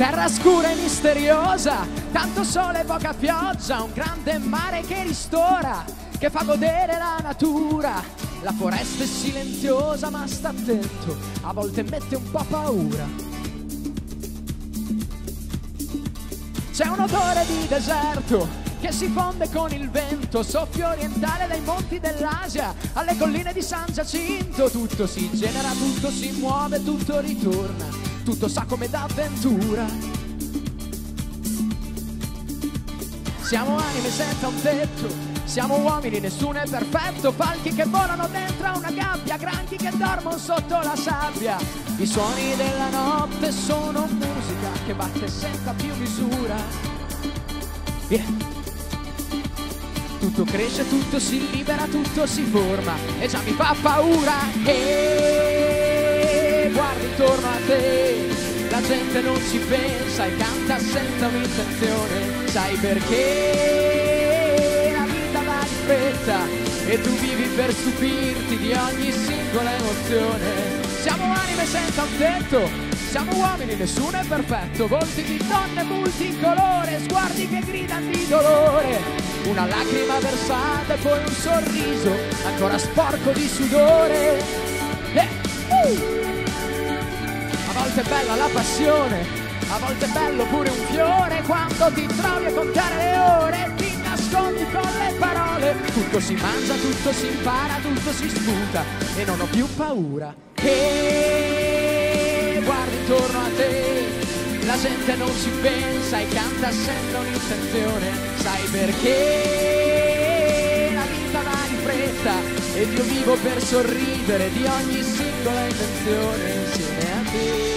Terra scura e misteriosa, tanto sole e poca pioggia, un grande mare che ristora, che fa godere la natura. La foresta è silenziosa ma sta attento, a volte mette un po' paura. C'è un odore di deserto che si fonde con il vento, soffio orientale dai monti dell'Asia alle colline di San Giacinto. Tutto si genera, tutto si muove, tutto ritorna, tutto sa come d'avventura. Siamo anime senza un tetto, siamo uomini, nessuno è perfetto, falchi che volano dentro a una gabbia, granchi che dormono sotto la sabbia. I suoni della notte sono musica che batte senza più misura. Yeah. Tutto cresce, tutto si libera, tutto si forma e già mi fa paura. E guarda intorno a te, la gente non ci pensa e canta senza un'intenzione. Sai perché la vita va di fretta e tu vivi per stupirti di ogni singola emozione. Siamo anime senza un tetto, siamo uomini, nessuno è perfetto, volti di donne multicolore, sguardi che gridano di dolore. Una lacrima versata e poi un sorriso ancora sporco di sudore. A volte è bella la passione, a volte è bello pure un fiore, quando ti trovi a contare le ore, ti nascondi con le parole. Tutto si mangia, tutto si impara, tutto si sputa e non ho più paura. E guardi intorno a te, la gente non ci pensa e canta senza un'intenzione. Sai perché la vita va di fretta ed io vivo per sorridere di ogni singola invenzione insieme a te.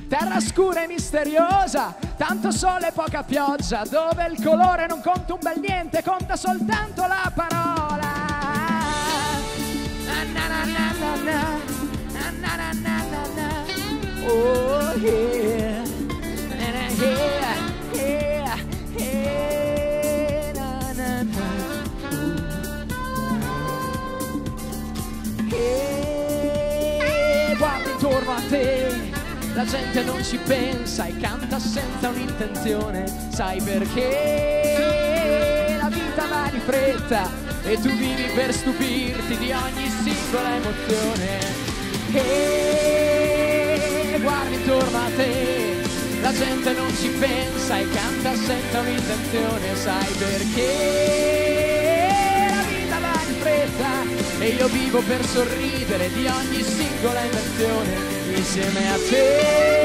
Terra scura e misteriosa, tanto sole e poca pioggia, dove il colore non conta un bel niente, conta soltanto la parola. Oh yeah, yeah, yeah, yeah, na, na, na. Guarda intorno a te, la gente non ci pensa e canta senza un'intenzione. Sai perché la vita va di fretta e tu vivi per stupirti di ogni singola emozione. E guardi intorno a te, la gente non ci pensa e canta senza un'intenzione. Sai perché la vita va di fretta e io vivo per sorridere di ogni singola invenzione insieme a te.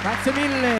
Grazie mille.